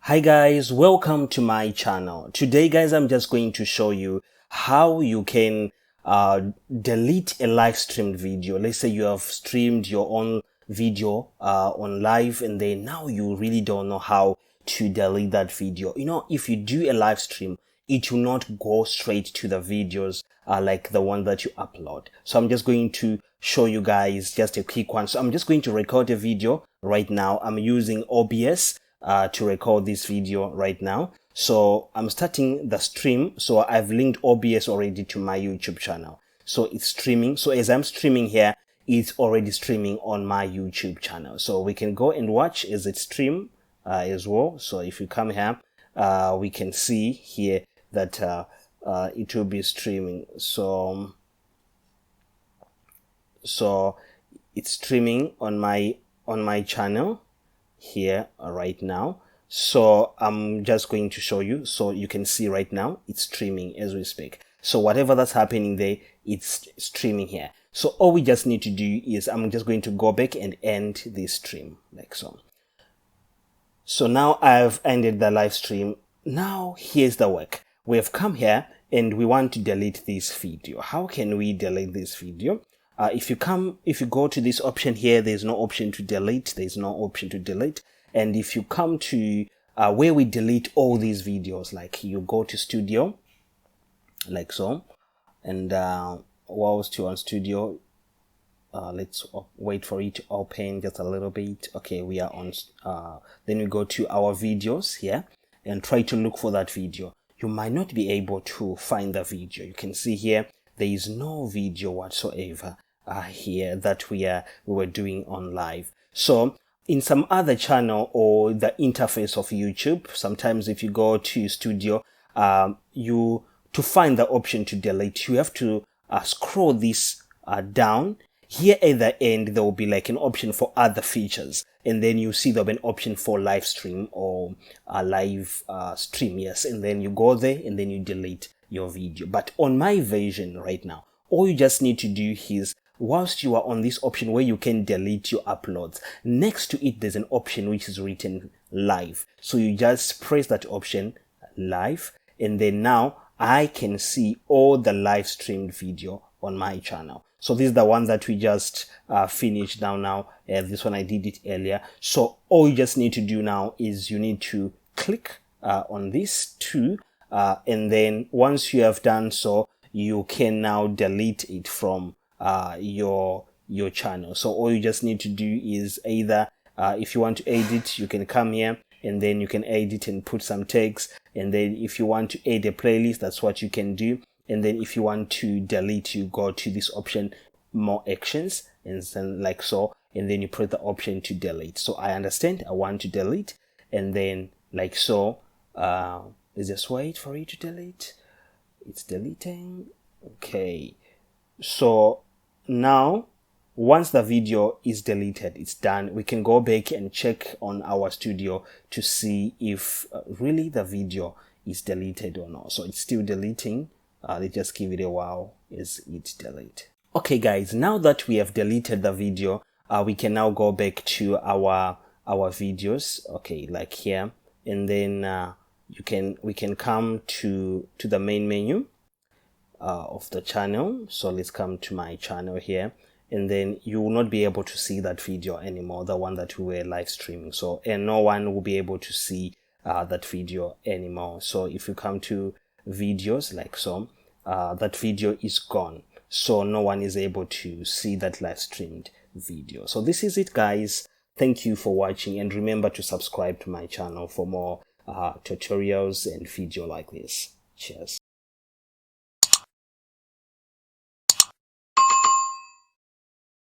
Hi guys, welcome to my channel. Today guys, I'm just going to show you how you can delete a live streamed video. Let's say you have streamed your own video on live, and then now you really don't know how to delete that video. You know, if you do a live stream, it will not go straight to the videos like the one that you upload. So I'm just going to show you guys just a quick one. So I'm just going to record a video right now. I'm using OBS to record this video right now. So I'm starting the stream. So I've linked OBS already to my YouTube channel. So it's streaming. So as I'm streaming here, it's already streaming on my YouTube channel. So we can go and watch as it stream as well. So if you come here, we can see here that it will be streaming. So it's streaming on my channel here right now. So I'm just going to show you, so you can see right now it's streaming as we speak. So whatever that's happening there, it's streaming here. So all we just need to do is I'm just going to go back and end this stream like so. So now I've ended the live stream. Now here's the work. We have come here and we want to delete this video. How can we delete this video? If you go to this option here, there's no option to delete. There's no option to delete. And if you come to where we delete all these videos, like you go to studio, like so, and whilst you're on studio, let's wait for it to open just a little bit. Okay, we are on, then we go to our videos here and try to look for that video. You might not be able to find the video. You can see here, there is no video whatsoever here that we were doing on live. So in some other channel or the interface of YouTube, sometimes if you go to studio, to find the option to delete, you have to scroll this down. Here at the end, there will be like an option for other features. And then you see there'll be an option for live stream or live stream. Yes. And then you go there and then you delete your video. But on my version right now, all you just need to do is, whilst you are on this option where you can delete your uploads, next to it, there's an option which is written live. So you just press that option live. And then now I can see all the live streamed video on my channel. So this is the one that we just finished now. This one I did it earlier. So all you just need to do now is you need to click on this too. And then once you have done so, you can now delete it from your channel. So all you just need to do is either if you want to edit, you can come here and then you can edit and put some text. And then if you want to add a playlist, that's what you can do. And then if you want to delete, you go to this option, more actions, and then like so, and then you press the option to delete. So I understand I want to delete, and then like so, let's just wait for it to delete. It's deleting. Okay. So now, once the video is deleted, it's done. We can go back and check on our studio to see if really the video is deleted or not. So it's still deleting. Let's just give it a while as it delete. Okay guys, now that we have deleted the video, we can now go back to our videos. Okay, like here, and then we can come to the main menu of the channel. So let's come to my channel here, and then you will not be able to see that video anymore, the one that we were live streaming. So, and no one will be able to see that video anymore. So if you come to videos like so, that video is gone. So no one is able to see that live streamed video. So this is it guys. Thank you for watching, and remember to subscribe to my channel for more tutorials and video like this. Cheers.